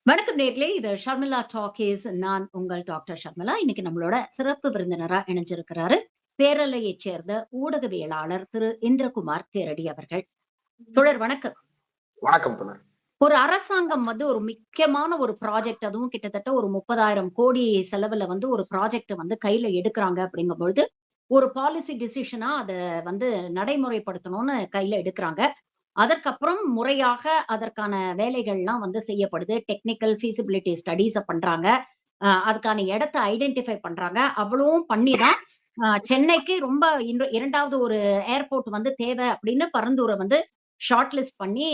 வணக்கம் நேர்களே. இது ஷர்மிளா டாக்கீஸ். நான் உங்கள் டாக்டர் ஷர்மிளா. இன்னைக்கு நம்மளோட சிறப்பு விருந்தினரா இணைஞ்சிருக்கிறாரு. பேரலையைச் சேர்ந்த ஊடகவியலாளர் திரு இந்திரகுமார் தேரடி அவர்கள். தோழர் வணக்கம். வணக்கம் தோழர். ஒரு அரசாங்கம் ஒரு முக்கியமான ஒரு ப்ராஜெக்ட், அதுவும் கிட்டத்தட்ட ஒரு 30,000 கோடி செலவுல ஒரு ப்ராஜெக்ட் கையில எடுக்குறாங்க அப்படிங்கும்பொழுது, ஒரு பாலிசி டிசிஷனா அத நடைமுறைப்படுத்தணும்னு கையில எடுக்குறாங்க. அதற்கப்புறம் முறையாக அதற்கான வேலைகள்லாம் செய்யப்படுது. டெக்னிக்கல் ஃபீசிபிலிட்டி ஸ்டடீஸ பண்றாங்க. அதுக்கான இடத்த ஐடென்டிஃபை பண்றாங்க. அவ்வளவும் பண்ணி தான் சென்னைக்கு ரொம்ப 2வது ஒரு ஏர்போர்ட் தேவை அப்படின்னு பரந்தூர ஷார்ட் லிஸ்ட் பண்ணி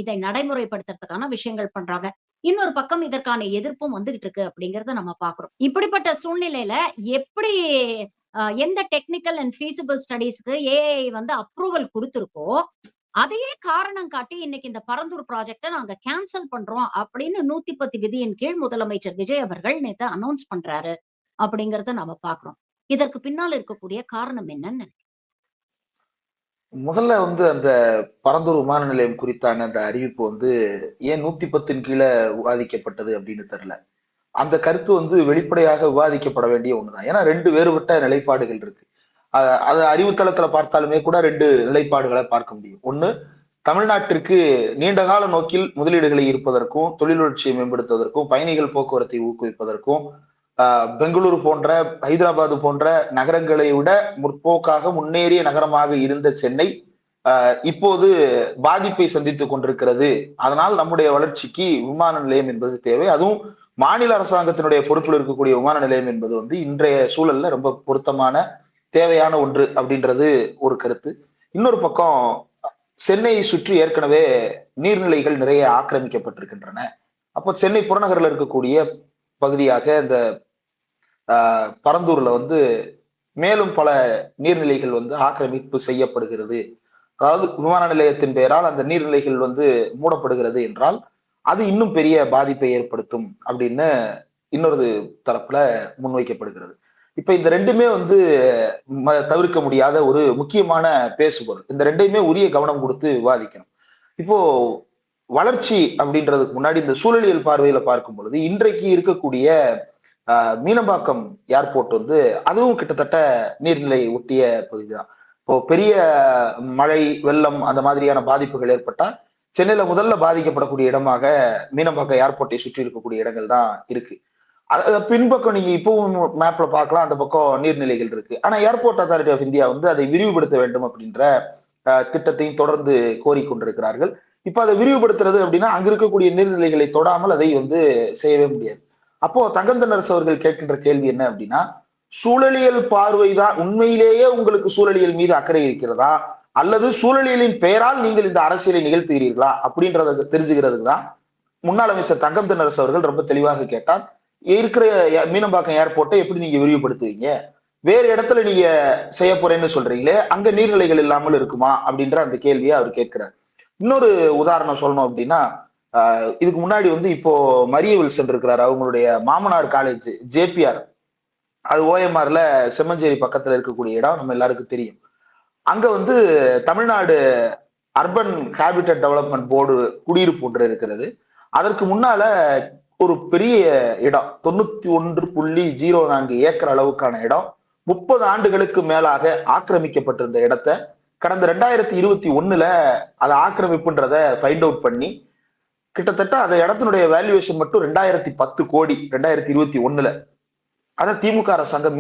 இதை நடைமுறைப்படுத்துறதுக்கான விஷயங்கள் பண்றாங்க. இன்னொரு பக்கம் இதற்கான எதிர்ப்பும் வந்துகிட்டு இருக்கு அப்படிங்கிறத நம்ம பார்க்கிறோம். இப்படிப்பட்ட சூழ்நிலையில எப்படி எந்த technical and feasible ஸ்டடீஸ்க்கு AI approval குடுத்திருக்கோ, அதையே காரணம் காட்டி இன்னைக்கு இந்த பரந்தூர் ப்ராஜெக்ட்ட நாங்க கேன்சல் பண்றோம் அப்படின்னு 110 விதியின் கீழ் முதலமைச்சர் விஜய் அவர்கள் நேத்து அனௌன்ஸ் பண்றாரு அப்படிங்கறத நாம பாக்குறோம். இதற்கு பின்னால் இருக்கக்கூடிய காரணம் என்னன்னு முதல்ல அந்த பரந்தூர் விமான நிலையம் குறித்தான அந்த அறிவிப்பு ஏன் 110 கீழே விவாதிக்கப்பட்டது அப்படின்னு தெரியல. அந்த கருத்து வெளிப்படையாக விவாதிக்கப்பட வேண்டிய ஒண்ணுதான். ஏன்னா 2 வேறுபட்ட நிலைப்பாடுகள் இருக்கு. அது அறிவுத்தளத்துல பார்த்தாலுமே கூட 2 நிலைப்பாடுகளை பார்க்க முடியும். ஒண்ணு, தமிழ்நாட்டிற்கு நீண்டகால நோக்கில் முதலீடுகளை ஈர்ப்பதற்கும் தொழில் வளர்ச்சியை மேம்படுத்துவதற்கும் பயணிகள் போக்குவரத்தை ஊக்குவிப்பதற்கும் பெங்களூரு போன்ற ஹைதராபாத் போன்ற நகரங்களை விட முற்போக்காக முன்னேறிய நகரமாக இருந்த சென்னை இப்போது பாதிப்பை சந்தித்துக் கொண்டிருக்கிறது. அதனால் நம்முடைய வளர்ச்சிக்கு விமான நிலையம் என்பது தேவை. அதுவும் மாநில அரசாங்கத்தினுடைய பொறுப்பில் இருக்கக்கூடிய விமான நிலையம் என்பது இன்றைய சூழல்ல ரொம்ப பொருத்தமான தேவையான ஒன்று அப்படின்றது ஒரு கருத்து. இன்னொரு பக்கம், சென்னையை சுற்றி ஏற்கனவே நீர்நிலைகள் நிறைய ஆக்கிரமிக்கப்பட்டிருக்கின்றன. அப்போ சென்னை புறநகரில் இருக்கக்கூடிய பகுதியாக இந்த பரந்தூர்ல மேலும் பல நீர்நிலைகள் ஆக்கிரமிப்பு செய்யப்படுகிறது. அதாவது விமான நிலையத்தின் பெயரால் அந்த நீர்நிலைகள் மூடப்படுகிறது என்றால் அது இன்னும் பெரிய பாதிப்பை ஏற்படுத்தும் அப்படின்னு இன்னொரு தரப்புல முன்வைக்கப்படுகிறது. இப்ப இந்த ரெண்டுமே தவிர்க்க முடியாத ஒரு முக்கியமான பேசுபொருள். இந்த ரெண்டையுமே உரிய கவனம் கொடுத்து விவாதிக்கணும். இப்போ வளர்ச்சி அப்படின்றதுக்கு முன்னாடி இந்த சூழலியல் பார்வையில பார்க்கும் பொழுது இன்றைக்கு இருக்கக்கூடிய மீனம்பாக்கம் ஏர்போர்ட் அதுவும் கிட்டத்தட்ட நீர்நிலை ஒட்டிய பகுதி தான். இப்போ பெரிய மழை வெள்ளம் அந்த மாதிரியான பாதிப்புகள் ஏற்பட்டா சென்னையில முதல்ல பாதிக்கப்படக்கூடிய இடமாக மீனம்பாக்கம் ஏர்போர்ட்டை சுற்றி இருக்கக்கூடிய இடங்கள் தான் இருக்கு. பின்பக்கம் நீங்க இப்பவும் மேப்ல பார்க்கலாம், அந்த பக்கம் நீர்நிலைகள் இருக்கு. ஆனா ஏர்போர்ட் அத்தாரிட்டி ஆஃப் இந்தியா அதை விரிவுபடுத்த வேண்டும் அப்படின்ற திட்டத்தையும் தொடர்ந்து கோரிக்கொண்டிருக்கிறார்கள். இப்ப அதை விரிவுபடுத்துறது அப்படின்னா அங்க இருக்கக்கூடிய நீர்நிலைகளை தொடாமல் அதை செய்யவே முடியாது. அப்போ தங்கந்தனரசு அவர்கள் கேட்கின்ற கேள்வி என்ன அப்படின்னா, சூழலியல் பார்வைதான் உண்மையிலேயே உங்களுக்கு சூழலியல் மீது அக்கறை இருக்கிறதா, அல்லது சூழலியலின் பெயரால் நீங்கள் இந்த அரசியலை நிகழ்த்துகிறீர்களா அப்படின்றத தெரிஞ்சுக்கிறதுக்கு தான் முன்னாள் அமைச்சர் தங்கம் தென்னரசு அவர்கள் ரொம்ப தெளிவாக கேட்டார். இருக்கிற மீனம்பாக்கம் ஏர்போர்ட்டை எப்படி நீங்க விரிவுபடுத்துவீங்க, வேறு இடத்துல நீங்க செய்ய போறேன்னு சொல்றீங்களே, அங்க நீர்நிலைகள் இல்லாமல் இருக்குமா அப்படின்ற அந்த கேள்வியை அவர் கேட்கிறார். இன்னொரு உதாரணம் சொல்லணும் அப்படின்னா, இதுக்கு முன்னாடி இப்போ மரிய வில்சன் இருக்கிறார், அவங்களுடைய மாமனார் காலேஜ் ஜேபிஆர், அது ஓஎம்ஆர்ல செம்மஞ்சேரி பக்கத்துல இருக்கக்கூடிய இடம் நம்ம எல்லாருக்கும் தெரியும். அங்க Tamil Nadu urban habitat development board குடியிருப்பு ஒன்று இருக்கிறது. அதற்கு முன்னால ஒரு பெரிய இடம் 91.04 ஏக்கர் அளவுக்கான இடம் 30 ஆண்டுகளுக்கு மேலாக ஆக்கிரமிக்கப்பட்டிருந்த இடத்த கடந்த 2021 அதை ஆக்கிரமிப்புன்றத ஃபைண்ட் அவுட் பண்ணி கிட்டத்தட்ட அந்த இடத்தினுடைய வேல்யூவேஷன் மட்டும் 2010 கோடி 2021 அதை திமுக அரசாங்கம்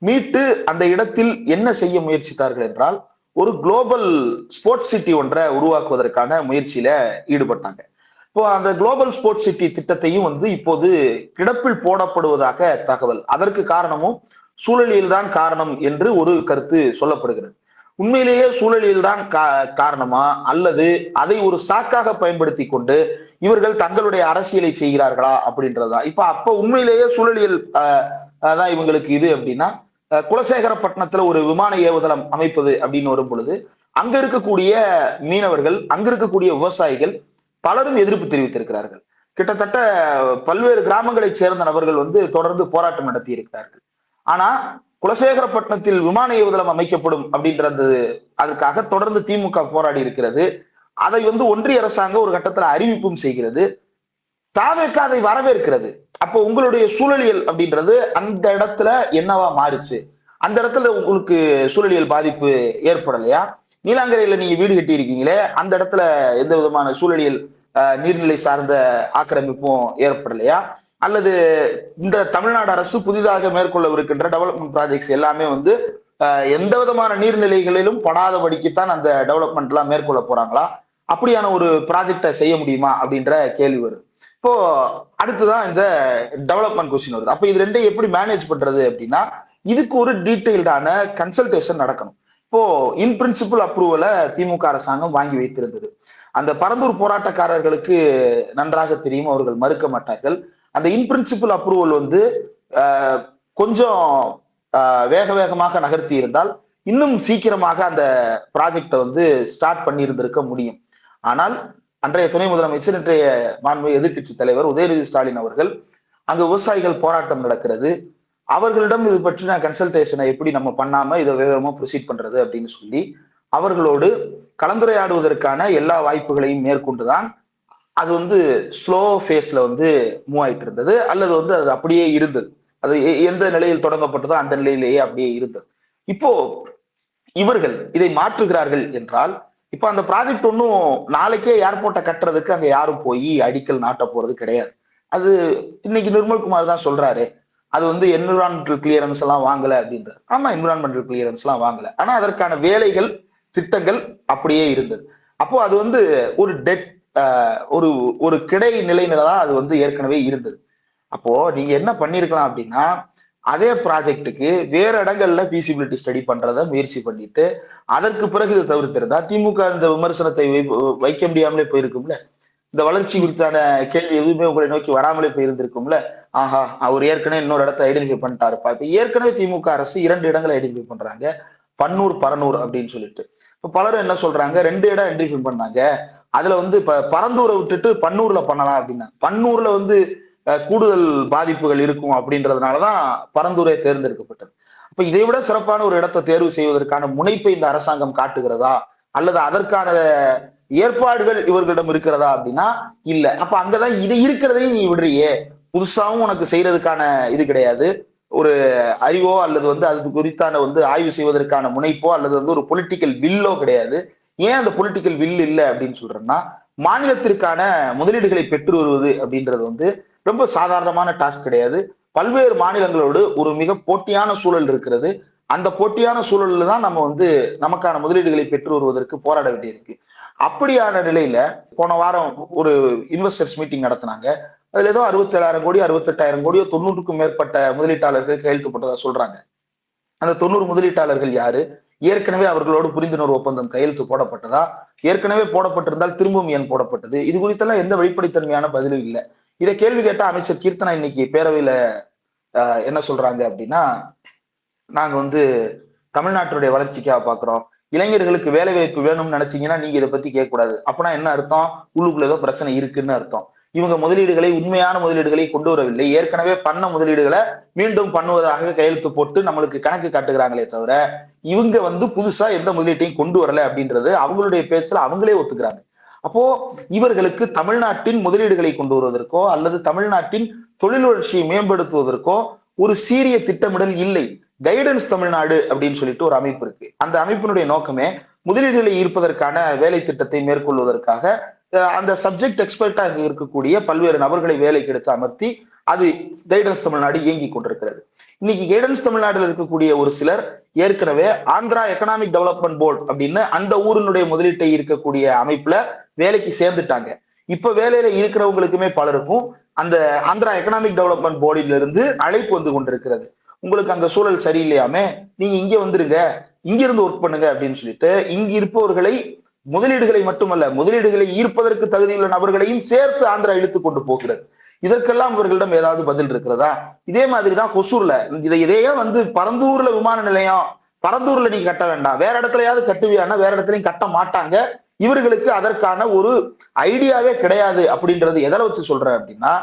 மீட்டு அந்த இடத்தில் என்ன செய்ய முயற்சித்தார்கள் என்றால் ஒரு குளோபல் ஸ்போர்ட்ஸ் சிட்டி ஒன்றை உருவாக்குவதற்கான முயற்சியில ஈடுபட்டாங்க. இப்போ அந்த குளோபல் ஸ்போர்ட்ஸ் சிட்டி திட்டத்தையும் இப்போது கிடப்பில் போடப்படுவதாக தகவல். அதற்கு காரணமும் சூழலியல் தான் காரணம் என்று ஒரு கருத்து சொல்லப்படுகிறது. உண்மையிலேயே சூழலியல் தான் காரணமா, அல்லது அதை ஒரு சாக்காக பயன்படுத்தி கொண்டு இவர்கள் தங்களுடைய அரசியலை செய்கிறார்களா அப்படின்றதா? அப்ப உண்மையிலேயே சூழலியல் தான் இவங்களுக்கு இது அப்படின்னா, குலசேகரப்பட்டினத்துல ஒரு விமான ஏவுதளம் அமைப்பது அப்படின்னு வரும் பொழுது அங்க இருக்கக்கூடிய மீனவர்கள், அங்க இருக்கக்கூடிய விவசாயிகள் பலரும் எதிர்ப்பு தெரிவித்திருக்கிறார்கள். கிட்டத்தட்ட பல்வேறு கிராமங்களைச் சேர்ந்த நபர்கள் தொடர்ந்து போராட்டம் நடத்தி இருக்கிறார்கள். ஆனா குலசேகரப்பட்டினத்தில் விமான ஏவுதளம் அமைக்கப்படும் அப்படின்றது அதுக்காக தொடர்ந்து திமுக போராடி இருக்கிறது. அதை ஒன்றிய அரசாங்கம் ஒரு கட்டத்துல அறிவிப்பும் செய்கிறது. தாவேக அதை வரவேற்கிறது. அப்போ உங்களுடைய சூழலியல் அப்படின்றது அந்த இடத்துல என்னவா மாறுச்சு? அந்த இடத்துல உங்களுக்கு சூழலியல் பாதிப்பு ஏற்படலையா? நீலாங்கரையில நீங்க வீடு கட்டி இருக்கீங்களே, அந்த இடத்துல எந்த விதமான சூழலியல் நீர்நிலை சார்ந்த ஆக்கிரமிப்பும் ஏற்படலையா? அல்லது இந்த தமிழ்நாடு அரசு புதிதாக மேற்கொள்ளவிருக்கின்ற டெவலப்மெண்ட் ப்ராஜெக்ட்ஸ் எல்லாமே வந்து எந்த விதமான நீர்நிலைகளிலும் படாதபடிக்குத்தான் அந்த டெவலப்மெண்ட் எல்லாம் மேற்கொள்ள போறாங்களா? அப்படியான ஒரு ப்ராஜெக்டை செய்ய முடியுமா அப்படின்ற கேள்வி வருது. இப்போ அடுத்துதான் இந்த டெவலப்மெண்ட் கொஸ்டின் வருது. அப்ப இது ரெண்டையும் எப்படி மேனேஜ் பண்றது அப்படின்னா, இதுக்கு ஒரு டீடைல்டான கன்சல்டேஷன் நடக்கணும். இப்போ இன் பிரின்சிபிள் அப்ரூவலை திமுக அரசாங்கம் வாங்கி வைத்திருந்தது. அந்த பரந்தூர் போராட்டக்காரர்களுக்கு நன்றாக தெரியும், அவர்கள் மறுக்க மாட்டார்கள். அந்த இன் பிரின்சிபிள் அப்ரூவல் வந்து கொஞ்சம் வேக வேகமாக நகர்த்தி இருந்தால் இன்னும் சீக்கிரமாக அந்த ப்ராஜெக்டை வந்து ஸ்டார்ட் பண்ணி இருந்திருக்க முடியும். ஆனால் அன்றைய துணை முதலமைச்சர், இன்றைய மாண்புமிகு எதிர்க்கட்சி தலைவர் உதயநிதி ஸ்டாலின் அவர்கள், அங்க விவசாயிகள் போராட்டம் நடக்கிறது, அவர்களிடம் இது பற்றின கன்சல்டேஷனை எப்படி நம்ம பண்ணாம இதை வேகமா ப்ரொசீட் பண்றது அப்படின்னு சொல்லி அவர்களோடு கலந்துரையாடுவதற்கான எல்லா வாய்ப்புகளையும் மேற்கொண்டுதான் அது வந்து ஸ்லோ ஃபேஸ்ல வந்து மூவ் ஆயிட்டு இருந்தது, அல்லது வந்து அது அப்படியே இருந்தது. அது எந்த நிலையில் தொடங்கப்பட்டதோ அந்த நிலையிலேயே அப்படியே இருந்தது. இப்போ இவர்கள் இதை மாற்றுகிறார்கள் என்றால், இப்ப அந்த ப்ராஜெக்ட் ஒன்னும் நாளைக்கே ஏர்போர்ட்டை கட்டுறதுக்கு அங்க யாரும் போய் அடிக்கல் நாட்ட போறது கிடையாது. அது இன்னைக்கு நிர்மல்குமார் தான் சொல்றாரு, அது வந்து என்விரான்மெண்டல் கிளியரன்ஸ் எல்லாம் வாங்கல அப்படின்றது. ஆமா, என்விரான்மெண்டல் கிளியரன்ஸ் எல்லாம் வாங்கல, ஆனா அதற்கான வேலைகள் திட்டங்கள் அப்படியே இருந்தது. அப்போ அது வந்து ஒரு டெட் ஒரு ஒரு கிடை நிலையிலதான் அது வந்து ஏற்கனவே இருந்தது. அப்போ நீங்க என்ன பண்ணிருக்கலாம் அப்படின்னா, அதே ப்ராஜெக்டுக்கு வேற இடங்கள்ல ஃபீசிபிலிட்டி ஸ்டடி பண்றத முயற்சி பண்ணிட்டு அதற்கு பிறகு இதை தவிர்த்திருந்தா திமுக இந்த விமர்சனத்தை வைக்க முடியாமலே போயிருக்கும்ல. இந்த வளர்ச்சி குறித்தான கேள்வி எதுவுமே உங்களை நோக்கி வராமலே போயிருந்திருக்கும்ல. ஆஹா, அவர் ஏற்கனவே இன்னொரு இடத்தை ஐடென்டிஃபை பண்ணிட்டாருப்பா. இப்ப ஏற்கனவே திமுக அரசு 2 இடங்களை ஐடென்டிஃபை பண்றாங்க, பன்னூர் பரனூர் அப்படின்னு சொல்லிட்டு. இப்ப பலரும் என்ன சொல்றாங்க, 2 இடம் ஐடென்டிஃபை பண்ணாங்க, அதுல வந்து இப்ப பரந்தூரை விட்டுட்டு பன்னூர்ல பண்ணலாம் அப்படின்னா, பன்னூர்ல வந்து கூடுதல் பாதிப்புகள் இருக்கும் அப்படின்றதுனாலதான் பரந்தூரை தேர்ந்தெடுக்கப்பட்டது. அப்ப இதை விட சிறப்பான ஒரு இடத்தை தேர்வு செய்வதற்கான முனைப்பை இந்த அரசாங்கம் காட்டுகிறதா, அல்லது அதற்கான ஏற்பாடுகள் இவர்களிடம் இருக்கிறதா அப்படின்னா இல்ல. அப்ப அங்கதான் இது இருக்கிறதையும் நீ விடுறியே, புதுசாவும் உனக்கு செய்யறதுக்கான இது கிடையாது, ஒரு அறிவோ அல்லது வந்து அது குறித்தான வந்து ஆய்வு செய்வதற்கான முனைப்போ அல்லது வந்து ஒரு பொலிட்டிக்கல் வில்லோ கிடையாது. ஏன் அந்த பொலிட்டிக்கல் வில் இல்லை அப்படின்னு சொல்றேன்னா, மாநிலத்திற்கான முதலீடுகளை பெற்று வருவது அப்படின்றது வந்து ரொம்ப சாதாரணமான டாஸ்க் கிடையாது. பல்வேறு மாநிலங்களோடு ஒரு மிக போட்டியான சூழல் இருக்கிறது. அந்த போட்டியான சூழல்ல தான் நம்ம வந்து நமக்கான முதலீடுகளை பெற்று வருவதற்கு போராட வேண்டியிருக்கு. அப்படியான நிலையில போன வாரம் ஒரு இன்வெஸ்டர்ஸ் மீட்டிங் நடத்தினாங்க. அதுல ஏதோ 67,000 கோடி 68,000 கோடியோ 90க்கும் மேற்பட்ட முதலீட்டாளர்கள் கையெழுத்து போட்டதா சொல்றாங்க. அந்த 90 முதலீட்டாளர்கள் யாரு? ஏற்கனவே அவர்களோடு புரிந்துணர்வு ஒப்பந்தம் கையெழுத்து போடப்பட்டதா? ஏற்கனவே போடப்பட்டிருந்தால் திரும்பவும் ஏன் போடப்பட்டது? இது குறித்தெல்லாம் எந்த வெளிப்படைத்தன்மையான பதிலும் இல்லை. இதை கேள்வி கேட்ட அமைச்சர் கீர்த்தனா இன்னைக்கு பேரவையில என்ன சொல்றாங்க அப்படின்னா, நாங்க வந்து தமிழ்நாட்டுடைய வளர்ச்சிக்காக பாக்குறோம், இளைஞர்களுக்கு வேலை வாய்ப்பு வேணும்னு நினைச்சீங்கன்னா நீங்க இதை பத்தி கேட்க கூடாது. அப்பனா என்ன அர்த்தம்? உள்ளுக்குள்ள ஏதோ பிரச்சனை இருக்குன்னு அர்த்தம். இவங்க முதலீடுகளை, உண்மையான முதலீடுகளை கொண்டு வரவில்லை, ஏற்கனவே பண்ண முதலீடுகளை மீண்டும் பண்ணுவதாக கையெழுத்து போட்டு நம்மளுக்கு கணக்கு காட்டுகிறாங்களே தவிர இவங்க வந்து புதுசா எந்த முதலீட்டையும் கொண்டு வரல அப்படின்றது அவங்களுடைய பேச்சுல அவங்களே ஒத்துக்கிறாங்க. அப்போ இவர்களுக்கு தமிழ்நாட்டின் முதலீடுகளை கொண்டு வருவதற்கோ அல்லது தமிழ்நாட்டின் தொழில் வளர்ச்சியை மேம்படுத்துவதற்கோ ஒரு சீரிய திட்டமிடல் இல்லை. கைடன்ஸ் தமிழ்நாடு அப்படின்னு சொல்லிட்டு ஒரு அமைப்பு இருக்கு. அந்த அமைப்பினுடைய நோக்கமே முதலீடுகளை ஈர்ப்பதற்கான வேலை திட்டத்தை மேற்கொள்வதற்காக அந்த சப்ஜெக்ட் எக்ஸ்பர்ட்டா இருக்கக்கூடிய பல்வேறு நபர்களை வேலைக்கு எடுத்து அமர்த்தி அது கைடன்ஸ் தமிழ்நாடு இயங்கி கொண்டிருக்கிறது. இன்னைக்கு கைடன்ஸ் தமிழ்நாடுல இருக்கக்கூடிய ஒரு சிலர் ஏற்கனவே ஆந்திரா எக்கனாமிக் டெவலப்மெண்ட் போர்டு அப்படின்னு அந்த ஊரினுடைய முதலீட்டை இருக்கக்கூடிய அமைப்புல வேலைக்கு சேர்ந்துட்டாங்க. இப்ப வேலையில இருக்கிறவங்களுக்குமே பலருக்கும் அந்த ஆந்திரா எக்கனாமிக் டெவலப்மெண்ட் போர்டில இருந்து அழைப்பு வந்து கொண்டிருக்கிறது. உங்களுக்கு அங்க சூழல் சரியில்லையாமே, நீங்க இங்க வந்துருங்க, இங்க இருந்து ஒர்க் பண்ணுங்க அப்படின்னு சொல்லிட்டு இங்க இருப்பவர்களை, முதலீடுகளை மட்டுமல்ல முதலீடுகளை ஈர்ப்பதற்கு தகுதியுள்ள நபர்களையும் சேர்த்து ஆந்திரா இழுத்து கொண்டு போகிறது. இதற்கெல்லாம் இவர்களிடம் ஏதாவது பதில் இருக்கிறதா? இதே மாதிரிதான் கொசூர்ல இதையே வந்து பரந்தூர்ல விமான நிலையம், பரந்தூர்ல நீங்க கட்ட வேண்டாம், வேற இடத்துலயாவது கட்டுவியானா வேற இடத்துலயும் கட்ட மாட்டாங்க. இவர்களுக்கு அதற்கான ஒரு ஐடியாவே கிடையாது. அப்படின்றது எதில் வச்சு சொல்றேன் அப்படின்னா,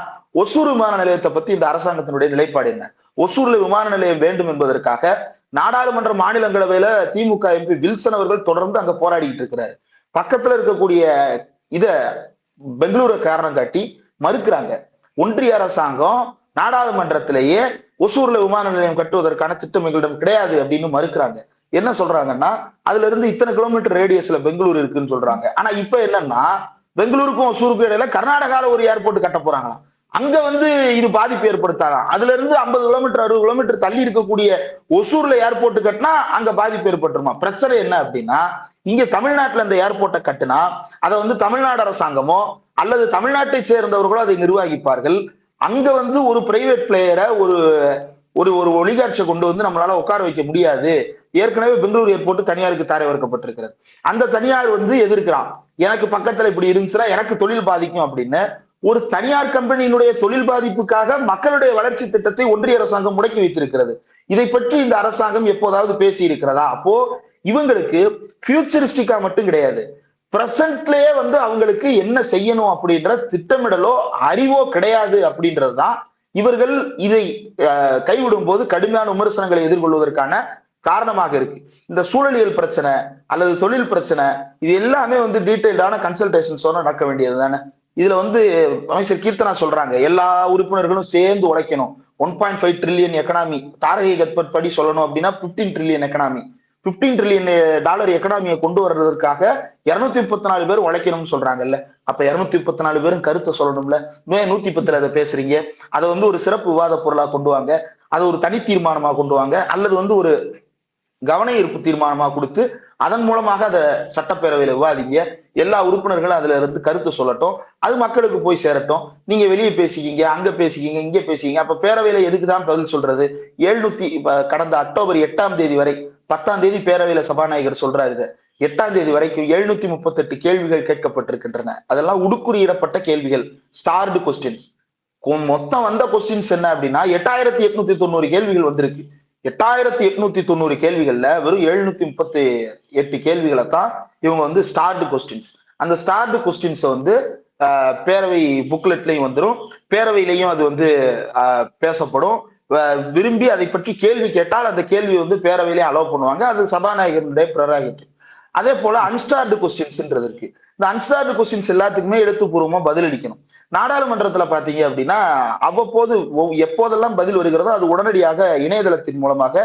ஒசூர் விமான நிலையத்தை பத்தி இந்த அரசாங்கத்தினுடைய நிலைப்பாடு என்ன? ஒசூர்ல விமான நிலையம் வேண்டும் என்பதற்காக நாடாளுமன்ற மாநிலங்களவையில திமுக எம்பி வில்சன் அவர்கள் தொடர்ந்து அங்க போராடிட்டு இருக்கிறாரு. பக்கத்துல இருக்கக்கூடிய இத பெங்களூரை காரணம் காட்டி மறுக்கிறாங்க. ஒன்றிய அரசாங்கம் நாடாளுமன்றத்திலேயே ஒசூர்ல விமான நிலையம் கட்டுவதற்கான திட்டம் எங்களிடம் கிடையாது அப்படின்னு மறுக்கிறாங்க. என்ன சொல்றாங்கன்னா, அதுல இருந்து இத்தனை கிலோமீட்டர் ரேடியஸ்ல பெங்களூர் இருக்குன்னு சொல்றாங்க. ஆனா இப்ப என்னன்னா, பெங்களூருக்கும் ஒசூருக்கும் இடையில கர்நாடகால ஒரு ஏர்போர்ட் கட்ட போறாங்களாம். அங்க இது பாதிப்பு ஏற்படுத்தாதான். அதுல இருந்து 50 கிலோமீட்டர் 60 கிலோமீட்டர் தள்ளி இருக்கக்கூடிய ஒசூர்ல ஏர்போர்ட் கட்டினா அங்க பாதிப்பு ஏற்பட்டுருமா? பிரச்சனை என்ன அப்படின்னா, இங்க தமிழ்நாட்டுல இந்த ஏர்போர்ட்டை கட்டினா அதை தமிழ்நாடு அரசாங்கமோ அல்லது தமிழ்நாட்டை சேர்ந்தவர்களோ அதை நிர்வகிப்பார்கள். அங்க ஒரு பிரைவேட் பிளேயரை ஒரு ஒரு ஒரு ஒலிகாட்சியை கொண்டு நம்மளால உட்கார வைக்க முடியாது. ஏற்கனவே பெங்களூர் ஏர்போர்ட் தனியாருக்கு தாரை வர்க்கப்பட்டிருக்கிறது. அந்த தனியார் எதிர்க்கிறான், எனக்கு பக்கத்துல இப்படி இருந்துச்சுன்னா எனக்கு தொழில் பாதிக்கும் அப்படின்னு. ஒரு தனியார் கம்பெனியினுடைய தொழில் பாதிப்புக்காக மக்களுடைய வளர்ச்சி திட்டத்தை ஒன்றிய அரசாங்கம் முடக்கி வைத்திருக்கிறது. இதை பற்றி இந்த அரசாங்கம் எப்போதாவது பேசி இருக்கிறதா? அப்போ இவங்களுக்கு ஃபியூச்சரிஸ்டிக்கா மட்டும் கிடையாது, பிரசன்ட்லயே அவங்களுக்கு என்ன செய்யணும் அப்படின்ற திட்டமிடலோ அறிவோ கிடையாது அப்படின்றதுதான் இவர்கள் இதை கைவிடும் போது கடுமையான விமர்சனங்களை எதிர்கொள்வதற்கான காரணமாக இருக்கு. இந்த சூழலியல் பிரச்சனை அல்லது தொழில் பிரச்சனை இது எல்லாமே டீடைல்டான கன்சல்டேஷன்ஸோட நடக்க வேண்டியது தானே. இதுல அமைச்சர் கீர்த்தனா சொல்றாங்க, எல்லா உறுப்பினர்களும் சேர்ந்து உழைக்கணும். 1.5 ட்ரில்லியன் எக்கனாமி தாரகை கத்பட் படி சொல்லணும் அப்படின்னா 15 ட்ரில்லியன் எக்கனாமி, $15 ட்ரில்லியன் எக்கனாமியை கொண்டு வர்றதுக்காக 234 பேர் உழைக்கணும்னு சொல்றாங்கல்ல. அப்ப 234 பேரும் கருத்தை சொல்லணும்ல. 110 அதை பேசுறீங்க. அதை ஒரு சிறப்பு விவாத பொருளா கொண்டு வாங்க, அதை ஒரு தனி தீர்மானமா கொண்டு வாங்க, அல்லது ஒரு கவன ஈர்ப்பு தீர்மானமா கொடுத்து அதன் மூலமாக அதை சட்டப்பேரவையில விவாதிங்க. எல்லா உறுப்பினர்களும் அதுல இருந்து கருத்து சொல்லட்டும், அது மக்களுக்கு போய் சேரட்டும். நீங்க வெளியே பேசிக்கிங்க, அங்க பேசிக்கிங்க, இங்க பேசிக்கிங்க. அப்ப பேரவையில எதுக்குதான் பதில் சொல்றது? கடந்த அக்டோபர் 8ஆம் தேதி வரை, 10ஆம் தேதி பேரவையில சபாநாயகர் சொல்றாரு, 8ஆம் தேதி வரைக்கும் 738 கேள்விகள் கேட்கப்பட்டிருக்கின்றன. அதெல்லாம் உடுக்குறியிடப்பட்ட கேள்விகள், ஸ்டார்டு கொஸ்டின்ஸ். மொத்தம் வந்த கொஸ்டின்ஸ் என்ன அப்படின்னா 8890 கேள்விகள் வந்திருக்கு. 8890 கேள்விகள்ல வெறும் 738 கேள்விகளை தான் இவங்க ஸ்டார்டு கொஸ்டின்ஸ். அந்த ஸ்டார்டு கொஸ்டின்ஸ் பேரவை புக்லெட்லயும் வந்துடும், பேரவையிலையும் அது பேசப்படும். விரும்பி அதை பற்றி கேள்வி கேட்டால் அந்த கேள்வி பேரவையிலேயே அலோவ் பண்ணுவாங்க. அது சபாநாயகருடைய ப்ரெரோகேட்டிவ். அதே போல அன்ஸ்டார்டு கொஸ்டின்ஸ்ன்றது இருக்கு. இந்த அன்ஸ்டார்டு கொஸ்டின்ஸ் எல்லாத்துக்குமே எழுத்துப்பூர்வமா பதிலளிக்கணும். நாடாளுமன்றத்துல பாத்தீங்க அப்படின்னா அவ்வப்போது எப்போதெல்லாம் பதில் வருகிறதோ அது உடனடியாக இணையதளத்தின் மூலமாக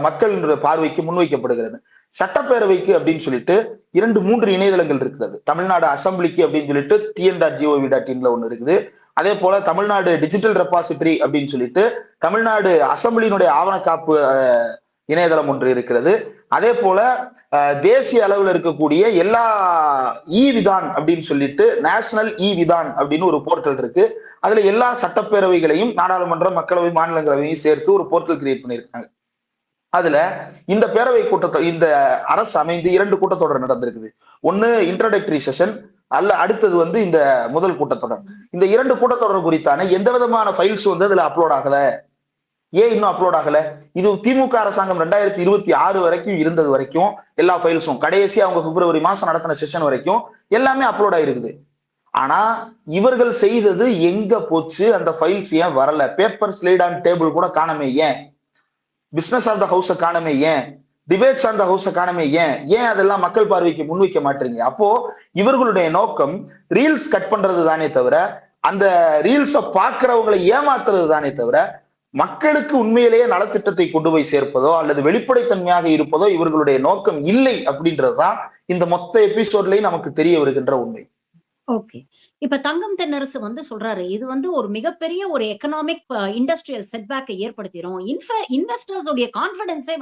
மக்கள் பார்வைக்கு முன்வைக்கப்படுகிறது. சட்டப்பேரவைக்கு அப்படின்னு சொல்லிட்டு 2-3 இணையதளங்கள் இருக்கிறது. தமிழ்நாடு அசம்பிளிக்கு அப்படின்னு சொல்லிட்டு tn.gov.in ஒண்ணு இருக்குது. அதே போல தமிழ்நாடு டிஜிட்டல் ரெபாசிட்டரி அப்படின்னு சொல்லிட்டு தமிழ்நாடு அசம்பிளியினுடைய ஆவண காப்பு இணையதளம் ஒன்று இருக்கிறது. அதே போல தேசிய அளவில் இருக்கக்கூடிய எல்லா விதான் அப்படின்னு சொல்லிட்டு நேஷனல் விதான் அப்படின்னு ஒரு போர்ட்டல் இருக்கு. அதுல எல்லா சட்டப்பேரவைகளையும் நாடாளுமன்றம், மக்களவை, மாநிலங்களவையும் சேர்த்து ஒரு போர்ட்டல் கிரியேட் பண்ணியிருக்காங்க. அதுல இந்த பேரவை கூட்டத்தொடர், இந்த அரசு அமைந்து 2 கூட்டத்தொடர் நடந்திருக்குது. ஒன்னு இன்ட்ரோடக்டரி செஷன், அடுத்தது இந்த முதல் கூட்டத்தொடர். இந்த 2 கூட்டத்தொடர் குறித்தான எந்த விதமான ஃபைல்ஸ் அதுல அப்லோட் ஆகல. ஏன் இன்னும் அப்லோட் ஆகல? இது திமுக அரசாங்கம் 2026 வரைக்கும் இருந்தது வரைக்கும் எல்லா ஃபைல்ஸும், கடைசி அவங்க பிப்ரவரி மாசம் நடத்தின செஷன் வரைக்கும் எல்லாமே அப்லோட் ஆயிருக்குது. ஆனா இவர்கள் செய்தது எங்க போச்சு? அந்த ஃபைல்ஸ் ஏன் வரல? பேப்பர் ஸ்லைட் ஆன் டேபிள் கூட காணமே ஏன்? பிசினஸ் ஆஃப் த ஹவுஸ காணமே ஏன்? டிபேட்ஸ் ஆன் த ஹவுஸ காணமே ஏன்? அதெல்லாம் மக்கள் பார்வைக்கு முன்வைக்க மாட்டீங்க? அப்போ இவர்களுடைய நோக்கம் ரீல்ஸ் கட் பண்றது தானே தவிர, அந்த ரீல்ஸை பாக்குறவங்களை ஏமாத்துறது தானே தவிர, மக்களுக்கு உண்மையிலேயே நலத்திட்டத்தை கொண்டு போய் சேர்ப்பதோ அல்லது வெளிப்படைத்தன்மையாக இருப்பதோ இவர்களுடைய நோக்கம் இல்லை அப்படின்றதுதான் இந்த மொத்த எபிசோட்லயும் நமக்கு தெரிய வருகின்ற உண்மை. ஓகே. இப்ப தங்கம் தென்னரசு சொல்றாரு, இது ஒரு மிகப்பெரிய ஒரு எக்கனாமிக் இண்டஸ்ட்ரியல் செட்பேக்கை ஏற்படுத்திடும். இன்வெஸ்டர்ஸ் உடைய கான்பிடன்ஸே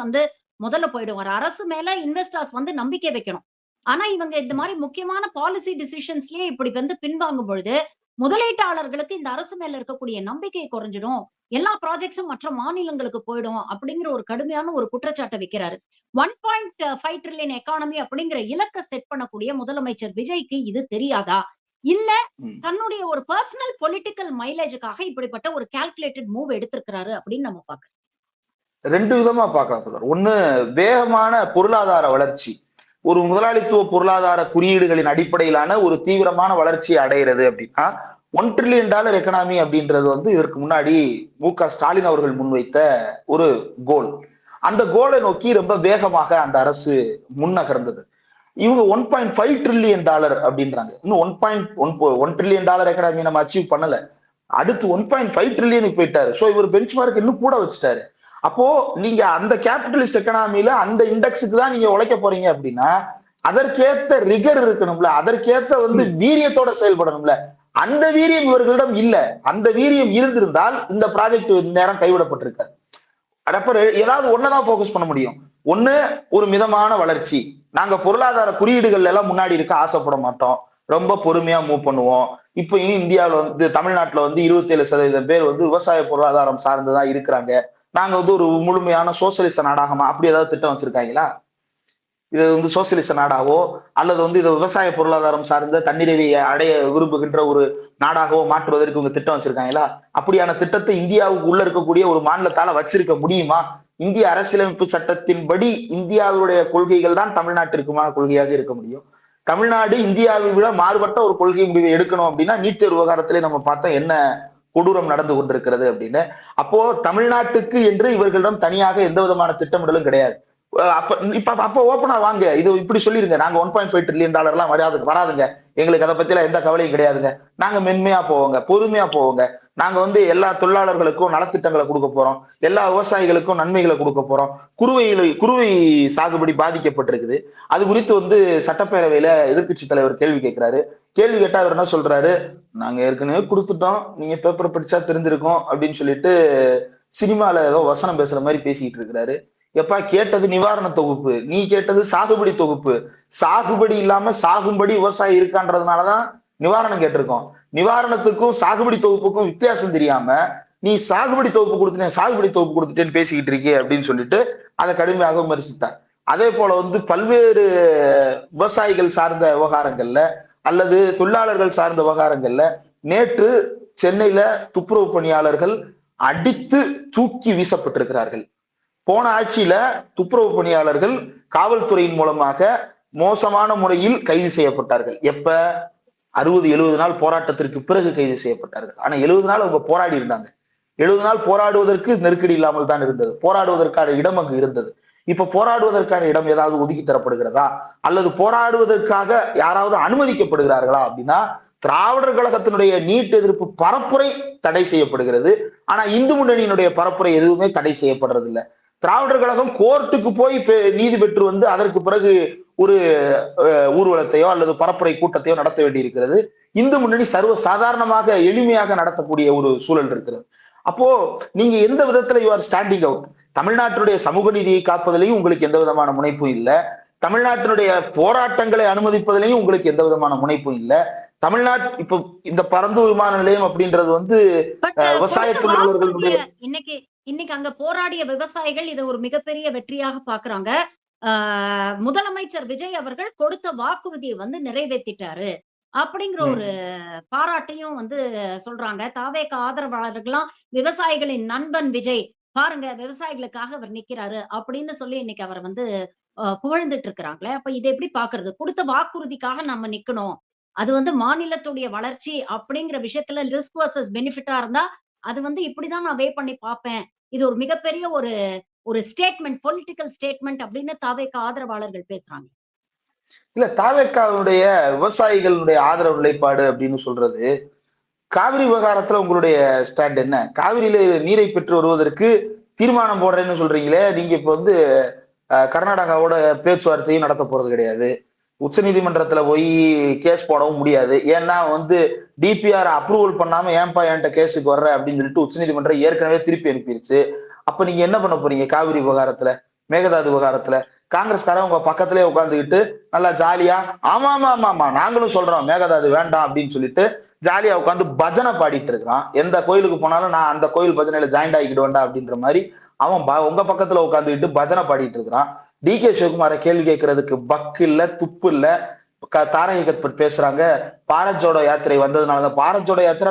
முதல்ல போயிடும். ஒரு அரசு மேல இன்வெஸ்டர்ஸ் நம்பிக்கை வைக்கணும். ஆனா இவங்க இந்த மாதிரி முக்கியமான பாலிசி டிசிஷன்ஸ்லயே இப்படி பின்வாங்கும் பொழுது முதலீட்டாளர்களுக்கு இந்த அரசு மேல இருக்கக்கூடிய நம்பிக்கை குறைஞ்சிடும், எல்லா ப்ராஜெக்ட்ஸும் மற்ற மாநிலங்களுக்கு போயிடும் அப்படிங்கிற ஒரு கடுமையான ஒரு குற்றச்சாட்டை வைக்கிறாரு. 1.5 ட்ரில்லியன் எக்கானமி அப்படிங்கிற இலக்கை செட் பண்ணக்கூடிய முதலமைச்சர் விஜய்க்கு இது தெரியாதா? இல்ல தன்னுடைய ஒரு பர்சனல் பொலிட்டிக்கல் மைலேஜுக்காக இப்படிப்பட்ட ஒரு கால்குலேட்டட் மூவ் எடுத்திருக்கிறாரு அப்படின்னு நம்ம பார்க்கலாம். 2 விதமா பார்க்கலாம். ஒண்ணு, வேகமான பொருளாதார வளர்ச்சி, ஒரு முதலாளித்துவ பொருளாதார குறியீடுகளின் அடிப்படையிலான ஒரு தீவிரமான வளர்ச்சியை அடைகிறது அப்படின்னா $1 ட்ரில்லியன் எக்கனாமி அப்படின்றது இதற்கு முன்னாடி மு.க. ஸ்டாலின் அவர்கள் முன்வைத்த ஒரு கோல். அந்த கோலை நோக்கி ரொம்ப வேகமாக அந்த அரசு முன்னகர்ந்தது. இவங்க $1.5 trillion அப்படின்றாங்க. இன்னும் $1 trillion எக்கனாமி நம்ம அச்சீவ் பண்ணல. அடுத்து 1.5 ட்ரில்லியனுக்கு போயிட்டாரு. சோ இவர் பெஞ்ச் மார்க் இன்னும் கூட வச்சுட்டாரு. அப்போ நீங்க அந்த கேபிட்டலிஸ்ட் எக்கனாமில அந்த இண்டெக்ஸுக்கு தான் நீங்க உழைக்க போறீங்க அப்படின்னா அதற்கேத்த ரிகர் இருக்கணும்ல, அதற்கேத்த வீரியத்தோட செயல்படணும்ல. அந்த வீரியம் இவர்களிடம் இல்ல. அந்த வீரியம் இருந்திருந்தால் இந்த ப்ராஜெக்ட் நேரம் கைவிடப்பட்டிருக்காது. அப்ப ஏதாவது ஒன்னதான் போக்கஸ் பண்ண முடியும். ஒண்ணு, ஒரு மிதமான வளர்ச்சி. நாங்க பொருளாதார குறியீடுகள் எல்லாம் முன்னாடி இருக்க ஆசைப்பட மாட்டோம், ரொம்ப பொறுமையா மூவ் பண்ணுவோம். இப்பயும் இந்தியாவில தமிழ்நாட்டுல 27% பேர் விவசாய பொருளாதாரம் சார்ந்துதான் இருக்கிறாங்க. நாங்க ஒரு முழுமையான சோசியலிச நாடாகமா அப்படி ஏதாவது திட்டம் வச்சிருக்காங்களா? இது சோசியலிச நாடாவோ அல்லது இதை விவசாய பொருளாதாரம் சார்ந்த தன்னிறைவை அடைய விரும்புகின்ற ஒரு நாடாகவோ மாற்றுவதற்கு இவங்க திட்டம் வச்சிருக்காங்களா? அப்படியான திட்டத்தை இந்தியாவுக்கு உள்ள இருக்கக்கூடிய ஒரு மாநிலத்தால வச்சிருக்க முடியுமா? இந்திய அரசியலமைப்பு சட்டத்தின்படி இந்தியாவுடைய கொள்கைகள் தான் தமிழ்நாட்டிற்குமான கொள்கையாக இருக்க முடியும். தமிழ்நாடு இந்தியாவை விட மாறுபட்ட ஒரு கொள்கை முடிவை எடுக்கணும் அப்படின்னா நீட் தேர்வு விவகாரத்திலே நம்ம பார்த்தா என்ன கொடூரம் நடந்து கொண்டிருக்கிறது அப்படின்னு. அப்போ தமிழ்நாட்டுக்கு என்று இவர்களிடம் தனியாக எந்த விதமான திட்டமிடலும் கிடையாது. அப்ப ஓப்பனா வாங்க, இது இப்படி சொல்லிருங்க, நாங்க $1.5 trillion எல்லாம் வராதுங்க, எங்களுக்கு அதை பத்தி எல்லாம் எந்த கவலையும் கிடையாதுங்க, நாங்க மென்மையா போவோங்க, பொறுமையா போவோங்க, நாங்க எல்லா தொழிலாளர்களுக்கும் நலத்திட்டங்களை கொடுக்க போறோம், எல்லா விவசாயிகளுக்கும் நன்மைகளை கொடுக்க போறோம். குறுவை சாகுபடி பாதிக்கப்பட்டிருக்குது. அது குறித்து சட்டப்பேரவையில எதிர்கட்சி தலைவர் கேள்வி கேட்கிறாரு. கேள்வி கேட்டா அவர் என்ன சொல்றாரு, நாங்க ஏற்கனவே கொடுத்துட்டோம், நீங்க பேப்பர் படிச்சா தெரிஞ்சிருக்கோம் அப்படின்னு சொல்லிட்டு சினிமால ஏதோ வசனம் பேசுற மாதிரி பேசிக்கிட்டு இருக்கிறாரு. எப்பா, கேட்டது நிவாரண தொகுப்பு, நீ கேட்டது சாகுபடி தொகுப்பு. சாகுபடி இல்லாம சாகும்படி விவசாயி இருக்கான்றதுனாலதான் நிவாரணம் கேட்டிருக்கோம். நிவாரணத்துக்கும் சாகுபடி தொகுப்புக்கும் வித்தியாசம் தெரியாம நீ சாகுபடி தொகுப்பு கொடுத்துட்டேன்னு பேசிக்கிட்டு இருக்கே அப்படின்னு சொல்லிட்டு அதை கடுமையாக விமர்சித்தார். அதே போல பல்வேறு விவசாயிகள் சார்ந்த விவகாரங்கள்ல அல்லது தொழிலாளர்கள் சார்ந்த விவகாரங்கள்ல நேற்று சென்னையில துப்புரவு பணியாளர்கள் அடித்து தூக்கி வீசப்பட்டிருக்கிறார்கள். போன ஆட்சியில துப்புரவு பணியாளர்கள் காவல்துறையின் மூலமாக மோசமான முறையில் கைது செய்யப்பட்டார்கள். எப்ப? 60-70 நாள் போராட்டத்திற்கு பிறகு கைது செய்யப்பட்டார்கள். ஆனா 70 நாள் அவங்க போராடி இருந்தாங்க. 70 நாள் போராடுவதற்கு நெருக்கடி இல்லாமல் தான் இருந்தது, போராடுவதற்கான இடம் அங்கு இருந்தது. இப்ப போராடுவதற்கான இடம் ஏதாவது ஒதுக்கி தரப்படுகிறதா அல்லது போராடுவதற்காக யாராவது அனுமதிக்கப்படுகிறார்களா அப்படின்னா திராவிடர் கழகத்தினுடைய நீட் எதிர்ப்பு பரப்புரை தடை செய்யப்படுகிறது. ஆனா இந்து முன்னணியினுடைய பரப்புரை எதுவுமே தடை செய்யப்படுறது இல்லை. திராவிடர் கழகம் கோர்ட்டுக்கு போய் நீதி பெற்று அதற்கு பிறகு ஒரு ஊர்வலத்தையோ அல்லது பரப்புரை கூட்டத்தையோ நடத்த வேண்டி இருக்கிறது. இந்து முன்னணி சர்வ சாதாரணமாக எளிமையாக நடத்தக்கூடிய ஒரு சூழல் இருக்கிறது. அப்போ நீங்க எந்த விதத்துல யூ ஆர் ஸ்டாண்டிங் அவுட்? தமிழ்நாட்டினுடைய சமூக நீதியை காப்பதிலையும் உங்களுக்கு எந்த விதமான முனைப்பும் இல்லை, தமிழ்நாட்டினுடைய போராட்டங்களை அனுமதிப்பதிலையும் உங்களுக்கு எந்த விதமான முனைப்பும் இல்லை. இப்ப இந்த பரந்தூர் விமான நிலையம் அப்படின்றது விவசாய தொழிலாளர்களுடைய இன்னைக்கு அங்க போராடிய விவசாயிகள் இதை ஒரு மிகப்பெரிய வெற்றியாக பாக்குறாங்க. முதலமைச்சர் விஜய் அவர்கள் கொடுத்த வாக்குறுதியை நிறைவேற்றிட்டாரு அப்படிங்கிற ஒரு பாராட்டையும் சொல்றாங்க. தாவேக ஆதரவாளர்கள்லாம் விவசாயிகளின் நண்பன் விஜய் பாருங்க, விவசாயிகளுக்காக அவர் நிக்கிறாரு அப்படின்னு சொல்லி இன்னைக்கு அவர் புகழ்ந்துட்டு இருக்கிறாங்களே. அப்ப இதை எப்படி பாக்குறது? கொடுத்த வாக்குறுதிக்காக நம்ம நிக்கணும், அது மாநிலத்துடைய வளர்ச்சி அப்படிங்கிற விஷயத்துல ரிஸ்க் வர்சஸ் பெனிஃபிட்டா இருந்தா அது இப்படிதான் நான் வே பண்ணி பார்ப்பேன். இது ஒரு மிகப்பெரிய ஒரு ஸ்டேட்மெண்ட், பொலிட்டிக்கல் ஸ்டேட்மெண்ட் அப்படின்னு தாவேக ஆதரவாளர்கள் பேசுறாங்க. இல்ல, தாவேகாவுடைய விவசாயிகளுடைய ஆதரவு நிலைப்பாடு அப்படின்னு சொல்றது, காவிரி விவகாரத்துல உங்களுடைய ஸ்டாண்ட் என்ன? காவிரியில நீரை பெற்று வருவதற்கு தீர்மானம் போடுறேன்னு சொல்றீங்களே, நீங்க இப்ப கர்நாடகாவோட பேச்சுவார்த்தையும் நடத்த போறது கிடையாது, உச்ச நீதிமன்றத்துல போய் கேஸ் போடவும் முடியாது. ஏன்னா டிபிஆர் அப்ரூவல் பண்ணாம ஏன்பா என்கிட்ட கேஸுக்கு வர்ற அப்படின்னு சொல்லிட்டு உச்ச நீதிமன்றம் ஏற்கனவே திருப்பி அனுப்பிடுச்சு. அப்ப நீங்க என்ன பண்ண போறீங்க? காவிரி விவகாரத்துல, மேகதாது விவகாரத்துல காங்கிரஸ்காரன் உங்க பக்கத்திலே உட்காந்துக்கிட்டு நல்லா ஜாலியா ஆமா ஆமா ஆமா ஆமா நாங்களும் சொல்றோம் மேகதாது வேண்டாம் அப்படின்னு சொல்லிட்டு ஜாலியா உட்காந்து பஜனை பாடிட்டு இருக்கிறான். எந்த கோயிலுக்கு போனாலும் நான் அந்த கோயில் பஜனையில ஜாயிண்ட் ஆகிக்கிட்டு வேண்டாம் அப்படின்ற மாதிரி அவன் உங்க பக்கத்துல உட்காந்துக்கிட்டு பஜனை பாடிட்டு இருக்கிறான். டி.கே. சிவகுமாரை கேள்வி கேட்கறதுக்கு பக்கு இல்ல, துப்பு இல்ல. தாரகை கத்பட் பேசுறாங்க, பாரத் ஜோடோ யாத்திரை வந்ததுனாலதான், பாரத் ஜோடோ யாத்திரை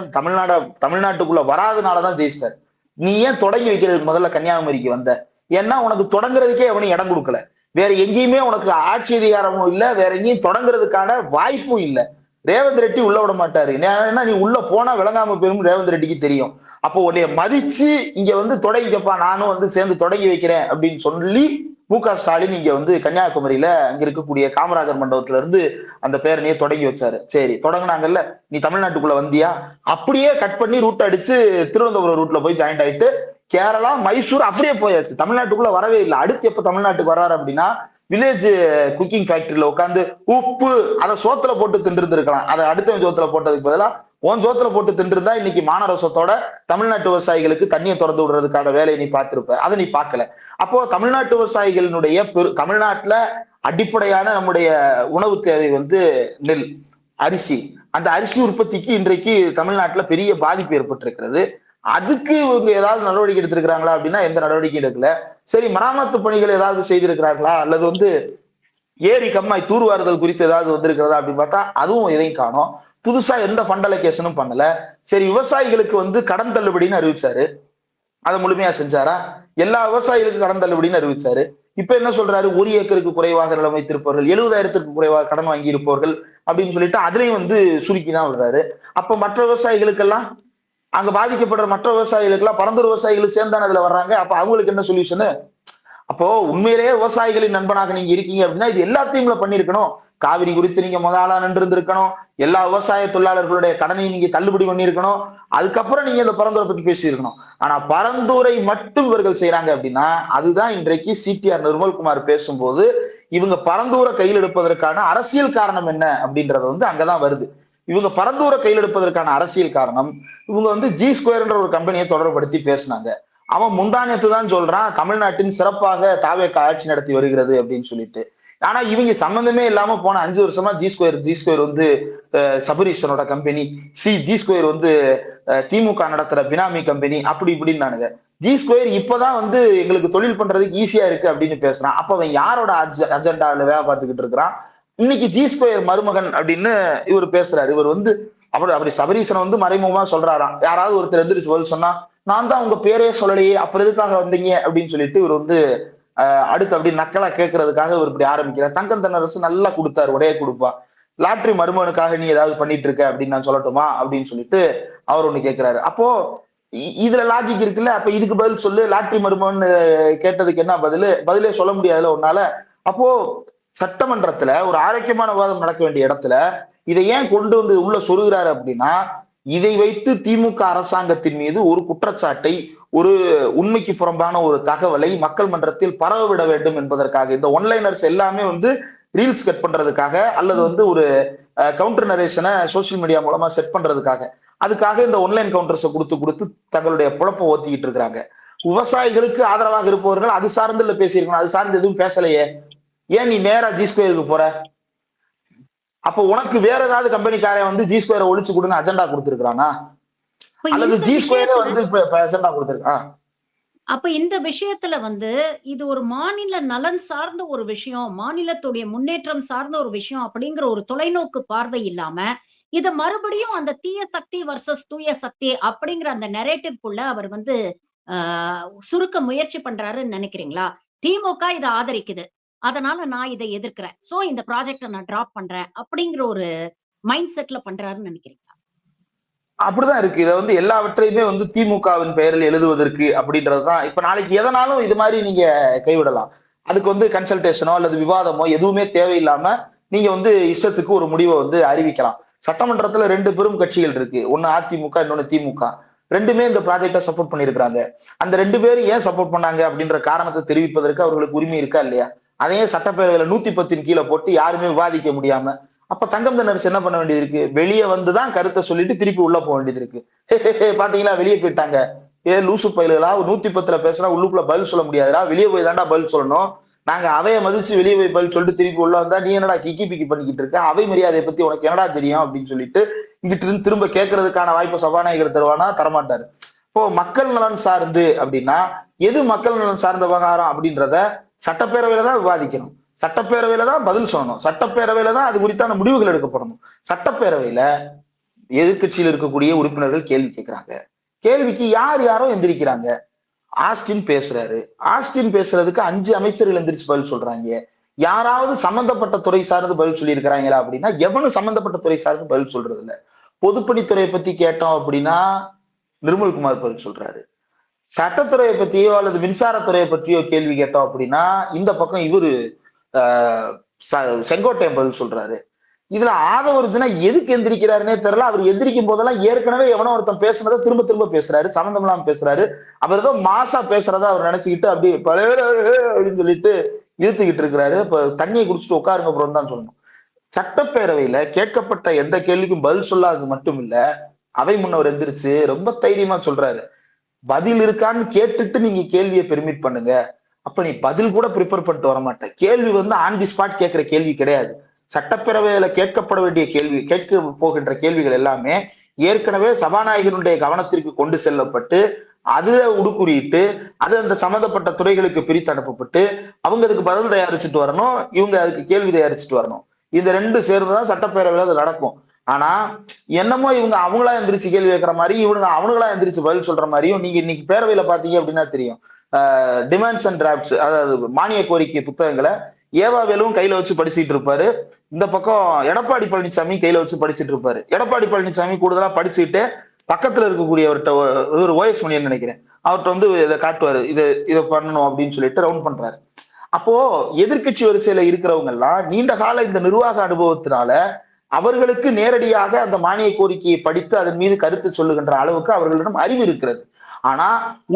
தமிழ்நாட்டுக்குள்ள வராதனாலதான் ஜெயிச்சார். நீ ஏன் தொடங்கி வைக்கிறதுக்கு முதல்ல கன்னியாகுமரிக்கு வந்த? ஏன்னா உனக்கு தொடங்குறதுக்கே எவனையும் இடம் கொடுக்கல, வேற எங்கேயுமே உனக்கு ஆட்சி அதிகாரமும் இல்ல, வேற எங்கேயும் தொடங்குறதுக்கான வாய்ப்பும் இல்லை. ரேவந்த் ரெட்டி உள்ள விட மாட்டாரு. ஏன்னா நீ உள்ள போனா விளங்காம போயிரும் ரேவந்த் ரெட்டிக்கு தெரியும். அப்போ உன்னைய மதிச்சு இங்க தொடங்கிக்கப்பா, நானும் சேர்ந்து தொடங்கி வைக்கிறேன் அப்படின்னு சொல்லி ஸ்டாலின் இங்க வந்து கன்னியாகுமரியில அங்க இருக்கக்கூடிய காமராஜர் மண்டபத்துல இருந்து அந்த பேரணியை தொடங்கி வச்சாரு. சரி, தொடங்கினாங்கல்ல, நீ தமிழ்நாட்டுக்குள்ள வந்தியா, அப்படியே கட் பண்ணி ரூட் அடிச்சு திருவனந்தபுரம் ரூட்ல போய் ஜாயிண்ட் ஆயிட்டு கேரளா, மைசூர் அப்படியே போயாச்சு. தமிழ்நாட்டுக்குள்ள வரவே இல்லை. அடுத்து எப்ப தமிழ்நாட்டுக்கு வர்றாரு அப்படின்னா, வில்லேஜ் குக்கிங் ஃபேக்டரியில உட்காந்து உப்பு அதை சோத்துல போட்டு தின்று இருக்கலாம். அதை அடுத்தவன் சோத்துல போட்டதுக்கு பதிலா உன் சோத்துல போட்டு தின்றுருந்தா இன்னைக்கு மானரசத்தோட தமிழ்நாட்டு விவசாயிகளுக்கு தண்ணியை திறந்து விடுறதுக்கான வேலையை நீ பார்த்திருப்ப. அதை நீ பார்க்கல. அப்போ தமிழ்நாட்டு விவசாயிகளினுடைய தமிழ்நாட்டுல அடிப்படையான நம்முடைய உணவு தேவை வந்து நெல், அரிசி. அந்த அரிசி உற்பத்திக்கு இன்றைக்கு தமிழ்நாட்டுல பெரிய பாதிப்பு ஏற்பட்டிருக்கிறது. அதுக்கு இவங்க ஏதாவது நடவடிக்கை எடுத்திருக்கிறாங்களா அப்படின்னா எந்த நடவடிக்கையும் எடுக்கல. சரி, மராமத்து பணிகள் ஏதாவது செய்திருக்கிறார்களா, அல்லது வந்து ஏரி கம்மாய் தூர்வாறுதல் குறித்து ஏதாவது வந்திருக்கிறதா அப்படின்னு பார்த்தா அதுவும் எதையும் காணோம். புதுசா எந்த ஃபண்ட் அலோகேஷனும் பண்ணல. சரி, விவசாயிகளுக்கு வந்து கடன் தள்ளுபடின்னு அறிவிச்சாரு, அதை முழுமையா செஞ்சாரா? எல்லா விவசாயிகளுக்கும் கடன் தள்ளுபடின்னு அறிவிச்சாரு. இப்ப என்ன சொல்றாரு, 1 ஏக்கருக்கு குறைவாக நிலம் வைத்திருப்பவர்கள், 70,000 குறைவாக கடன் வாங்கி இருப்பவர்கள் அப்படின்னு சொல்லிட்டு அதுலயும் வந்து சுருக்கிதான் விடுறாரு. அப்ப மற்ற விவசாயிகளுக்கெல்லாம், அங்க பாதிக்கப்படுற மற்ற விவசாயிகளுக்கு எல்லாம் பரந்தூர் விவசாயிகள் சேர்ந்தான அதுல வர்றாங்க. அப்ப அவங்களுக்கு என்ன சொல்யூஷனு? அப்போ உண்மையிலேயே விவசாயிகளின் நண்பனாக நீங்க இருக்கீங்க அப்படின்னா இது எல்லாத்தையும் பண்ணிருக்கணும். காவிரி குறித்து நீங்க முதலா நின்று இருந்திருக்கணும். எல்லா விவசாய தொழிலாளர்களுடைய கடனை நீங்க தள்ளுபடி பண்ணிருக்கணும். அதுக்கப்புறம் நீங்க இந்த பரந்தூரை பத்தி பேசியிருக்கணும். ஆனா பரந்தூரை மட்டும் இவர்கள் செய்யறாங்க அப்படின்னா அதுதான் இன்றைக்கு சிடிஆர் நிர்மல்குமார் பேசும்போது இவங்க பரந்தூரை கையில் எடுப்பதற்கான அரசியல் காரணம் என்ன அப்படின்றது வந்து அங்கதான் வருது. இவங்க பரந்தூரை கையில் எடுப்பதற்கான அரசியல் காரணம், இவங்க வந்து G2 ஒரு கம்பெனியை தொடர்படுத்தி பேசினாங்க. அவன் முந்தானியத்து தான் சொல்றான் தமிழ்நாட்டின் சிறப்பாக தாவேக ஆட்சி நடத்தி வருகிறது அப்படின்னு சொல்லிட்டு. ஆனா இவங்க சம்பந்தமே இல்லாம போன 5 வருஷமா G2 வந்து சபரீஷனோட கம்பெனி, G2 வந்து திமுக நடத்துற பினாமி கம்பெனி, அப்படி இப்படின்னு G2 இப்பதான் வந்து எங்களுக்கு தொழில் பண்றதுக்கு ஈஸியா இருக்கு அப்படின்னு பேசுறான். அப்ப அவன் யாரோட அஜெண்டாவில வேலை பார்த்துக்கிட்டு இருக்கிறான்? இன்னைக்கு G2 மருமகன் அப்படின்னு இவர் பேசுறாரு. இவர் வந்து அப்படி சபரீஷனை வந்து மறைமுகமா சொல்றாராம். யாராவது ஒருத்தர் எந்திரிச்சு போல் சொன்னா, நான் தான் உங்க பேரே சொல்லலையே, அப்புறம் எதுக்காக வந்தீங்க அப்படின்னு சொல்லிட்டு இவர் வந்து அடுத்து அப்படி நக்கலா கேட்கறதுக்காக இவர் இப்படி ஆரம்பிக்கிறார். தங்கம் தென்னரசு நல்லா கொடுத்தாரு, உடைய கொடுப்பா. லாட்ரி மருமகனுக்காக நீ ஏதாவது பண்ணிட்டு இருக்க அப்படின்னு நான் சொல்லட்டுமா அப்படின்னு சொல்லிட்டு அவர் ஒண்ணு கேட்கிறாரு. அப்போ இதுல லாஜிக் இருக்குல்ல. அப்ப இதுக்கு பதில் சொல்லு, லாட்ரி மருமகன் கேட்டதுக்கு என்ன பதிலே சொல்ல முடியாதுல உன்னால. அப்போ சட்டமன்றத்துல ஒரு ஆரோக்கியமான விவாதம் நடக்க வேண்டிய இடத்துல இதை ஏன் கொண்டு வந்து உள்ள சொருகிறாரு அப்படின்னா, இதை வைத்து திமுக அரசாங்கத்தின் மீது ஒரு குற்றச்சாட்டை, ஒரு உண்மைக்கு புறம்பான ஒரு தகவலை மக்கள் மன்றத்தில் பரவ விட வேண்டும் என்பதற்காக. இந்த ஒன்லைனர்ஸ் எல்லாமே வந்து ரீல்ஸ் கட் பண்றதுக்காக அல்லது வந்து ஒரு கவுண்டர் நரேஷனை சோசியல் மீடியா மூலமா செட் பண்றதுக்காக, அதுக்காக இந்த ஒன்லைன் கவுண்டர்ஸை கொடுத்து தங்களுடைய குழப்பம் ஓத்திக்கிட்டு இருக்கிறாங்க. விவசாயிகளுக்கு ஆதரவாக இருப்பவர்கள் அது சார்ந்து இல்ல பேசியிருக்கணும், அது சார்ந்து எதுவும் பேசலையே. ஏன் நீ நேரா G2 போற? அப்ப உனக்கு வேற ஏதாவது கம்பெனிக்காரன் வந்து G2 ஒழிச்சு கொடுன்னு அஜெண்டா கொடுத்திருக்கானா, அல்லது G2 வந்து அஜெண்டா கொடுத்திருக்கான்? அப்ப இந்த விஷயத்துல வந்து இது ஒரு மாநில நலன் சார்ந்த ஒரு விஷயம், மாநிலத்துடைய முன்னேற்றம் சார்ந்த ஒரு விஷயம் அப்படிங்கிற ஒரு தொலைநோக்கு பார்வை இல்லாம இத மறுபடியும் அந்த தீய சக்தி வர்சஸ் தூய சக்தி அப்படிங்கிற அந்த நெரேட்டிவ்க்குள்ள அவர் வந்து சுருக்க முயற்சி பண்றாருன்னு நினைக்கிறீங்களா? திமுக இதை ஆதரிக்குது, அதனால நான் இதை எதிர்க்கிறேன், சோ இந்த ப்ராஜெக்ட நான் டிராப் பண்றேன் அப்படிங்கிற ஒரு மைண்ட் செட்ல பண்றாருன்னு நினைக்கிறீங்களா? அப்படிதான் இருக்கு. இதை வந்து எல்லாவற்றையுமே வந்து திமுகவின் பெயரில் எழுதுவதற்கு அப்படின்றதுதான். இப்ப நாளைக்கு எதனாலும் இது மாதிரி நீங்க கைவிடலாம். அதுக்கு வந்து கன்சல்டேஷனோ அல்லது விவாதமோ எதுவுமே தேவையில்லாம நீங்க வந்து இஷ்டத்துக்கு ஒரு முடிவை வந்து அறிவிக்கலாம். சட்டமன்றத்துல 2 பெரும் கட்சிகள் இருக்கு, ஒன்னு அதிமுக, இன்னொன்னு திமுக. ரெண்டுமே இந்த ப்ராஜெக்டை சப்போர்ட் பண்ணிருக்காங்க. அந்த 2 பேரும் ஏன் சப்போர்ட் பண்ணாங்க அப்படின்ற காரணத்தை தெரிவிப்பதற்கு அவர்களுக்கு உரிமை இருக்கா இல்லையா? அதையே சட்டப்பேரவையில 110 கீழே போட்டு யாருமே விவாதிக்க முடியாம, அப்ப தங்கம் தென்னரசு என்ன பண்ண வேண்டியது இருக்கு? வெளியே வந்துதான் கருத்தை சொல்லிட்டு திருப்பி உள்ள போக வேண்டியது இருக்கு. பாத்தீங்களா, வெளியே போயிட்டாங்க. லூசு பயிலுகளா, 110ல பேசுனா உள்ளுக்குள்ள பதில் சொல்ல முடியாதுடா, வெளியே போய் தாண்டா பதில் சொல்லணும். நாங்க அவையை மதிச்சு வெளியே போய் பதில் சொல்லிட்டு திருப்பி உள்ள வந்தா நீ என்னடா கிக்கி பிக்கி பண்ணிக்கிட்டு இருக்க, அவை மரியாதையை பத்தி உனக்கு என்னடா தெரியும் அப்படின்னு சொல்லிட்டு இங்கிட்டு இருந்து திரும்ப கேட்கறதுக்கான வாய்ப்பு சபாநாயகர் தருவானா? தரமாட்டாரு. இப்போ மக்கள் நலன் சார்ந்து அப்படின்னா எது மக்கள் நலன் சார்ந்த விவகாரம் அப்படின்றத சட்டப்பேரவையில தான் விவாதிக்கணும், சட்டப்பேரவையில தான் பதில் சொல்லணும், சட்டப்பேரவையில தான் அது குறித்தான முடிவுகள் எடுக்கப்படணும். சட்டப்பேரவையில எதிர்கட்சியில் இருக்கக்கூடிய உறுப்பினர்கள் கேள்வி கேட்கிறாங்க, கேள்விக்கு யாரோ எந்திரிக்கிறாங்க. ஆஸ்டின் பேசுறாரு, ஆஸ்டின் பேசுறதுக்கு 5 அமைச்சர்கள் எந்திரிச்சு பதில் சொல்றாங்க. யாராவது சம்பந்தப்பட்ட துறை சார்ந்து பதில் சொல்லி இருக்கிறாங்களா அப்படின்னா எவனும் சம்பந்தப்பட்ட துறை சார்ந்து பதில் சொல்றது இல்ல. பொதுப்பணித்துறையை பத்தி கேட்டோம் அப்படின்னா நிர்மல்குமார் பதில் சொல்றாரு. சட்டத்துறையை பத்தியோ அல்லது மின்சாரத்துறையை பற்றியோ கேள்வி கேட்டோம் அப்படின்னா இந்த பக்கம் இவரு செங்கோட்டையன் பதில் சொல்றாரு. இதுல ஆதவர்ஜுனா எதுக்கு எந்திரிக்கிறாருன்னே தெரியல. அவர் எந்திரிக்கும் போதெல்லாம் ஏற்கனவே எவனோ ஒருத்தன் பேசுனதை திரும்ப திரும்ப பேசுறாரு, சம்மந்தம் இல்லாம பேசுறாரு. அவர் ஏதோ மாசா பேசுறதா அவர் நினைச்சுக்கிட்டு அப்படி அப்படின்னு சொல்லிட்டு இழுத்துக்கிட்டு இருக்கிறாரு. இப்ப தண்ணியை குடிச்சிட்டு உட்காருங்க அப்புறம் தான் சொல்லணும். சட்டப்பேரவையில கேட்கப்பட்ட எந்த கேள்விக்கும் பதில் சொல்லாதது மட்டும் இல்ல, அவை முன்னவர் எந்திரிச்சு ரொம்ப தைரியமா சொல்றாரு, பதில் இருக்கான்னு கேட்டுட்டு நீங்க கேள்வியை பெர்மிட் பண்ணுங்க. அப்ப நீ பதில் கூட ப்ரிப்பேர் பண்ணிட்டு வர மாட்டேன். கேள்வி வந்து ஆன் தி ஸ்பாட் கேட்கிற கேள்வி கிடையாது. சட்டப்பேரவையில கேட்கப்பட வேண்டிய கேள்வி, கேட்க போகின்ற கேள்விகள் எல்லாமே ஏற்கனவே சபாநாயகருடைய கவனத்திற்கு கொண்டு செல்லப்பட்டு அதுல உடுக்குறியிட்டு அது அந்த சம்பந்தப்பட்ட துறைகளுக்கு பிரித்து அனுப்பப்பட்டு அவங்க அதுக்கு பதில் தயாரிச்சுட்டு வரணும், இவங்க அதுக்கு கேள்வி தயாரிச்சுட்டு வரணும். இந்த ரெண்டு சேர்ந்துதான் சட்டப்பேரவையில அது நடக்கும். ஆனா என்னமோ இவங்க அவங்களா எந்திரிச்சு கேள்வி கேட்கிற மாதிரி இவங்க அவங்களா எந்திரிச்சு பதில் சொல்ற மாதிரியும் நீங்க இன்னைக்கு பேரவையில பாத்தீங்க அப்படின்னா தெரியும். டிமாண்ட்ஸ் அண்ட் டிராப்ட்ஸ், அதாவது மானிய கோரிக்கை புத்தகங்களை ஏவாவேலும் கையில வச்சு படிச்சுட்டு இருப்பாரு. இந்த பக்கம் எடப்பாடி பழனிசாமி கையில வச்சு படிச்சுட்டு இருப்பாரு. எடப்பாடி பழனிசாமி கூடுதலா படிச்சுட்டு பக்கத்துல இருக்கக்கூடியவர்கிட்ட, ஒரு ஓஎஸ் மணியன் நினைக்கிறேன், அவர்கிட்ட வந்து இதை காட்டுவாரு, இதை பண்ணணும் அப்படின்னு சொல்லிட்டு ரவுண்ட் பண்றாரு. அப்போ எதிர்கட்சி வரிசையில இருக்கிறவங்க எல்லாம் நீண்ட கால இந்த நிர்வாக அனுபவத்தினால அவர்களுக்கு நேரடியாக அந்த மானிய கோரிக்கையை படித்து அதன் மீது கருத்து சொல்லுகின்ற அளவுக்கு அவர்களிடம் அறிவு இருக்கிறது. ஆனா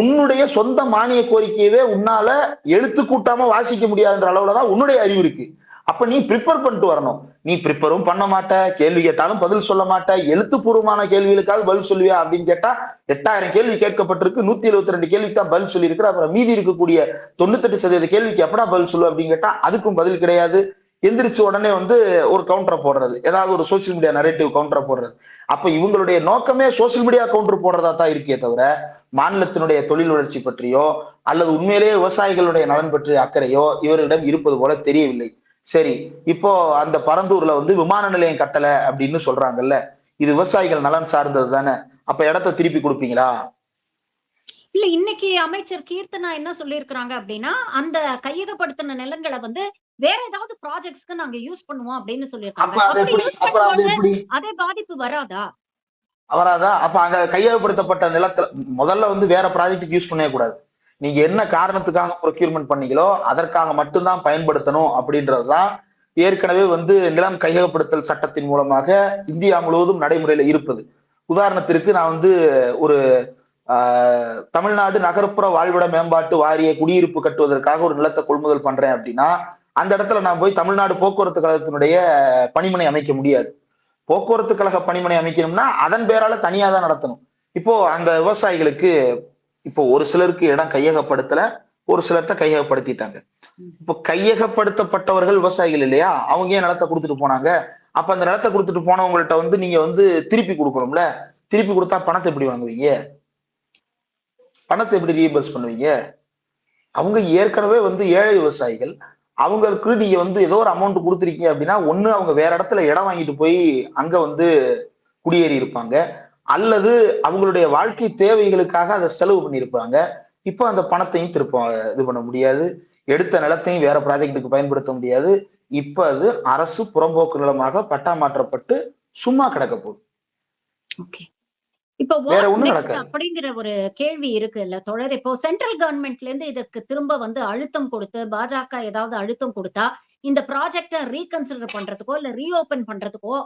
உன்னுடைய சொந்த மானிய கோரிக்கையவே உன்னால எழுத்து கூட்டாம வாசிக்க முடியாதுன்ற அளவுலதான் உன்னுடைய அறிவு இருக்கு. அப்ப நீ ப்ரிப்பேர் பண்ணிட்டு வரணும். நீ ப்ரிப்பரும் பண்ண மாட்ட, கேள்வி கேட்டாலும் பதில் சொல்ல மாட்ட, எழுத்துப்பூர்வமான கேள்விகளுக்காவது பதில் சொல்லுவியா அப்படின்னு கேட்டா 8000 கேள்வி கேட்கப்பட்டிருக்கு, 172 கேள்விக்கு தான் பதில் சொல்லி இருக்கிற. அப்புறம் மீதி இருக்கக்கூடிய 98% கேள்விக்கு எப்படா பதில் சொல்லு அப்படின்னு கேட்டா அதுக்கும் பதில் கிடையாது. எந்திரிச்சு உடனே வந்து ஒரு கவுண்டரை போடுறது, ஏதாவது ஒரு சோசியல் மீடியா நரேட்டிவ் கவுண்டரை போடுறது. அப்ப இவங்களுடைய நோக்கமே சோசியல் மீடியா கவுண்டர் போடுறதா தான் இருக்கே தவிர மாநிலத்தினுடைய தொழில் வளர்ச்சி பற்றியோ அல்லது உண்மையிலேயே விவசாயிகளுடைய நலன் பற்றிய அக்கறையோ இவர்களிடம் இருப்பது போல தெரியவில்லை. சரி, இப்போ அந்த பரந்தூர்ல வந்து விமான நிலையம் கட்டல அப்படின்னு சொல்றாங்கல்ல, இது விவசாயிகள் நலன் சார்ந்தது தானே, அப்ப இடத்த திருப்பி கொடுப்பீங்களா? இல்ல, இன்னைக்கு அமைச்சர் கீர்த்தனா என்ன சொல்லியிருக்கிறாங்க அப்படின்னா, அந்த கையகப்படுத்தின நிலங்களை வந்து வேற ஏதாவது ப்ராஜெக்ட்ஸ்க்கு நாங்க யூஸ் பண்ணுவோம் அப்படின்னு சொல்லியிருக்காங்க. அப்படி யூஸ் பண்ணும்போது அதே பாதிப்பு வராதா? வராதா? அப்ப அங்க கையகப்படுத்தப்பட்ட நிலத்துல முதல்ல வந்து வேற ப்ராஜெக்டுக்கு யூஸ் பண்ணவே கூடாது. நீங்க என்ன காரணத்துக்காக ப்ரொக்யூர்மெண்ட் பண்ணீங்களோ அதற்காக மட்டும்தான் பயன்படுத்தணும் அப்படின்றதுதான் ஏற்கனவே வந்து நிலம் கையகப்படுத்தல் சட்டத்தின் மூலமாக இந்தியா முழுவதும் நடைமுறையில இருப்பது. உதாரணத்திற்கு நான் வந்து ஒரு தமிழ்நாடு நகர்ப்புற வாழ்விட மேம்பாட்டு வாரிய குடியிருப்பு கட்டுவதற்காக ஒரு நிலத்தை கொள்முதல் பண்றேன் அப்படின்னா அந்த இடத்துல நான் போய் தமிழ்நாடு போக்குவரத்து கழகத்தினுடைய பணிமனை அமைக்க முடியாது. போக்குவரத்து கழக பணிமனை அமைக்கணும்னா அதன் பேரால தனியா தான் நடத்தணும். இப்போ அந்த விவசாயிகளுக்கு இப்போ ஒரு சிலருக்கு இடம் கையகப்படுத்தல, ஒரு சிலர்கிட்ட கையகப்படுத்திட்டாங்க. இப்போ கையகப்படுத்தப்பட்டவர்கள் விவசாயிகள் இல்லையா, அவங்க ஏன் நிலத்தை கொடுத்துட்டு போனாங்க? அப்ப அந்த நிலத்தை கொடுத்துட்டு போனவங்கள்ட்ட வந்து நீங்க வந்து திருப்பி கொடுக்கணும்ல. திருப்பி கொடுத்தா பணத்தை எப்படி வாங்குவீங்க? பணத்தை எப்படி ரீஇம்பர்ஸ் பண்ணுவீங்க? அவங்க ஏற்கனவே வந்து ஏழை விவசாயிகள், அவங்களுக்கு நீங்க வந்து ஏதோ ஒரு அமௌண்ட் கொடுத்துருக்கீங்க அப்படின்னா ஒண்ணு அவங்க வேற இடத்துல இடம் வாங்கிட்டு போய் அங்க வந்து குடியேறி இருப்பாங்க, அல்லது அவங்களுடைய வாழ்க்கை தேவைகளுக்காக அதை செலவு பண்ணியிருப்பாங்க. இப்போ அந்த பணத்தையும் திருப்ப இது பண்ண முடியாது, எடுத்த நிலத்தையும் வேற ப்ராஜெக்டுக்கு பயன்படுத்த முடியாது. இப்ப அது அரசு புறம்போக்கு நிலமாக பட்டா மாற்றப்பட்டு சும்மா கிடக்க போகுது. இப்போ அப்படிங்கிற ஒரு கேள்வி இருக்கு இல்ல தொடர். இப்போ சென்ட்ரல் கவர்மெண்ட்ல இருந்து இதற்கு திரும்ப வந்து அழுத்தம் கொடுத்து பாஜக ஏதாவது அழுத்தம் கொடுத்தா இந்த ப்ராஜெக்ட ரீகன்சிடர் பண்றதுக்கோ இல்ல ரீஓபன் பண்றதுக்கோ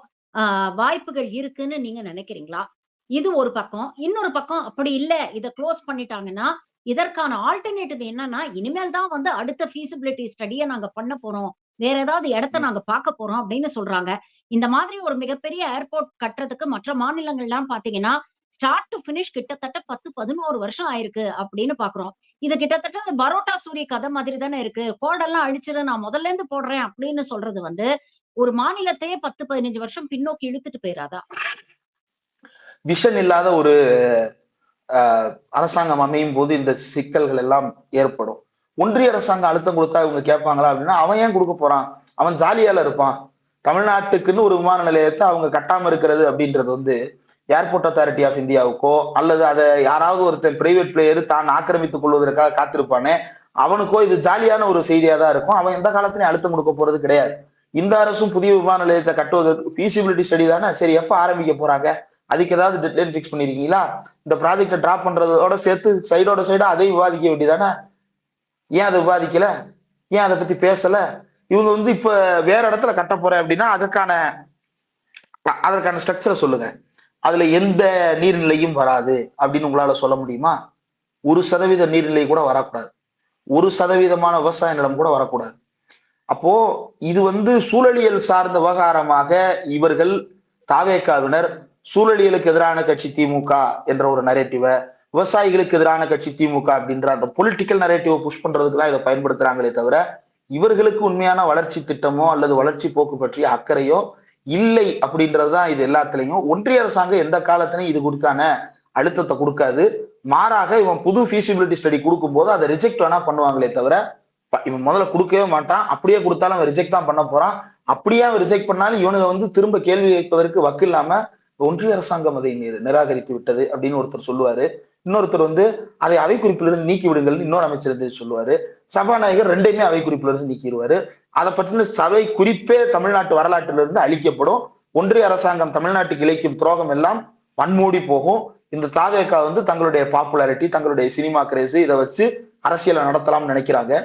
வாய்ப்புகள் இருக்குன்னு நீங்க நினைக்கிறீங்களா? இது ஒரு பக்கம். இன்னொரு பக்கம் அப்படி இல்ல, இதை க்ளோஸ் பண்ணிட்டாங்கன்னா இதற்கான ஆல்டர்னேட்டிவ் என்னன்னா, இனிமேல் தான் வந்து அடுத்த ஃபீசிபிலிட்டி ஸ்டடியை நாங்க பண்ண போறோம், வேற ஏதாவது இடத்த நாங்க பார்க்க போறோம் அப்படின்னு சொல்றாங்க. இந்த மாதிரி ஒரு மிகப்பெரிய ஏர்போர்ட் கட்டுறதுக்கு மற்ற மாநிலங்கள்லாம் பாத்தீங்கன்னா ஸ்டார்ட் டு பினிஷ் கிட்டத்தட்ட 10-11 வருஷம் ஆயிருக்கு அப்படின்னு பாக்குறோம். இது கிட்டத்தட்ட பரோட்டா சூரிய கதை மாதிரி தானே இருக்கு. கோடெல்லாம் அழிச்சிரு, நான் முதல்ல இருந்து போடுறேன் அப்படின்னு சொல்றது வந்து ஒரு மாநிலத்தையே 10-15 வருஷம் பின்னோக்கி இழுத்துட்டு போயிடாதா? விஷன் இல்லாத ஒரு அரசாங்கம் அமையும் போது இந்த சிக்கல்கள் எல்லாம் ஏற்படும். ஒன்றிய அரசாங்கம் அழுத்தம் கொடுத்தா இவங்க கேட்பாங்களா அப்படின்னா அவன் ஏன் கொடுக்க போறான்? அவன் ஜாலியால இருப்பான். தமிழ்நாட்டுக்குன்னு ஒரு விமான நிலையத்தை அவங்க கட்டாம இருக்கிறது அப்படின்றது வந்து ஏர்போர்ட் அத்தாரிட்டி ஆஃப் இந்தியாவுக்கோ அல்லது அதை யாராவது ஒருத்தன் பிரைவேட் பிளேயர் தான் ஆக்கிரமித்துக் கொள்வதற்காக காத்திருப்பானே அவனுக்கோ இது ஜாலியான ஒரு செய்தியா தான் இருக்கும். அவன் எந்த காலத்திலையும் அழுத்தம் கொடுக்க போறது கிடையாது. இந்த அரசும் புதிய விமான நிலையத்தை கட்டுவதற்கு ஃபீசிபிலிட்டி ஸ்டடி தானே, சரி எப்ப ஆரம்பிக்க போறாங்க, அதுக்கு ஏதாவது டெட்லைன் ஃபிக்ஸ் பண்ணிருக்கீங்களா? இந்த ப்ராஜெக்டை டிராப் பண்றதோட சேர்த்து சைடோட சைடா அதையும் விவாதிக்க வேண்டியதானே? ஏன் அதை விவாதிக்கல? ஏன் அதை பத்தி பேசல? இவங்க வந்து இப்ப வேற இடத்துல கட்ட போறேன் அப்படின்னா அதற்கான ஸ்ட்ரக்சரை சொல்லுங்க. அதுல எந்த நீர்நிலையும் வராது அப்படின்னு உங்களால சொல்ல முடியுமா? 1% நீர்நிலை கூட வரக்கூடாது. 1% விவசாய நிலம் கூட வரக்கூடாது. அப்போ இது வந்து சூழலியல் சார்ந்த விவகாரமாக இவர்கள் தாவேகாவினர் சூழலியலுக்கு எதிரான கட்சி திமுக என்ற ஒரு நரேட்டிவை, விவசாயிகளுக்கு எதிரான கட்சி திமுக அப்படின்ற அந்த பொலிட்டிக்கல் நரேட்டிவை புஷ் பண்றதுக்கு தான் இதை பயன்படுத்துறாங்களே தவிர இவர்களுக்கு உண்மையான வளர்ச்சி திட்டமோ அல்லது வளர்ச்சி போக்கு பற்றிய அக்கறையோ இல்லை அப்படின்றதுதான் இது எல்லாத்துலயும். ஒன்றிய அரசாங்கம் எந்த காலத்திலையும் இது கொடுக்கான அழுத்தத்தை கொடுக்காது. மாறாக இவன் புது ஃபீசிபிலிட்டி ஸ்டடி கொடுக்கும் போது அதை ரிஜெக்ட் வேணா பண்ணுவாங்களே தவிர இவன் முதல்ல கொடுக்கவே மாட்டான். அப்படியே கொடுத்தாலும் அவன் ரிஜெக்ட் தான் பண்ண போறான். அப்படியே அவன் ரிஜெக்ட் பண்ணாலும் இவனுங்க வந்து திரும்ப கேள்வி கேட்பதற்கு வக்கு இல்லாம ஒன்றிய அரசாங்கம் அதை நிராகரித்து விட்டது அப்படின்னு ஒருத்தர் சொல்லுவாரு. இன்னொருத்தர் வந்து அதை அவை குறிப்பிலிருந்து நீக்கி விடுங்கள் இன்னொரு அமைச்சர் சொல்லுவாரு. சபாநாயகர் ரெண்டையுமே அவை குறிப்பிலிருந்து நீக்கிடுவாரு. அதை பற்றின சபை குறிப்பே தமிழ்நாட்டு வரலாற்றிலிருந்து அழிக்கப்படும். ஒன்றிய அரசாங்கம் தமிழ்நாட்டுக்கு இழைக்கும் துரோகம் எல்லாம் வன்மூடி போகும். இந்த தாவேகா வந்து தங்களுடைய பாப்புலாரிட்டி, தங்களுடைய சினிமா கிரேஸ் இதை வச்சு அரசியலை நடத்தலாம்னு நினைக்கிறாங்க.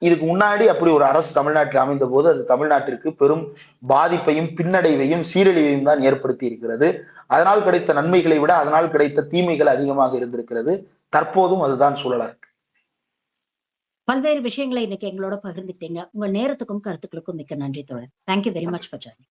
இதுக்கு முன்னாடி அப்படி ஒரு அரசு தமிழ்நாட்டில் அமைந்த போது அது தமிழ்நாட்டிற்கு பெரும் பாதிப்பையும் பின்னடைவையும் சீரழிவையும் தான் ஏற்படுத்தி இருக்கிறது. அதனால் கிடைத்த நன்மைகளை விட அதனால் கிடைத்த தீமைகள் அதிகமாக இருந்திருக்கிறது. தற்போதும் அதுதான் சூழலா இருக்கு. பல்வேறு விஷயங்களை இன்னைக்கு எங்களோட பகிர்ந்துட்டீங்க. உங்க நேரத்துக்கும் கருத்துக்களுக்கும் மிக்க நன்றி தோழர். Thank you very much for joining.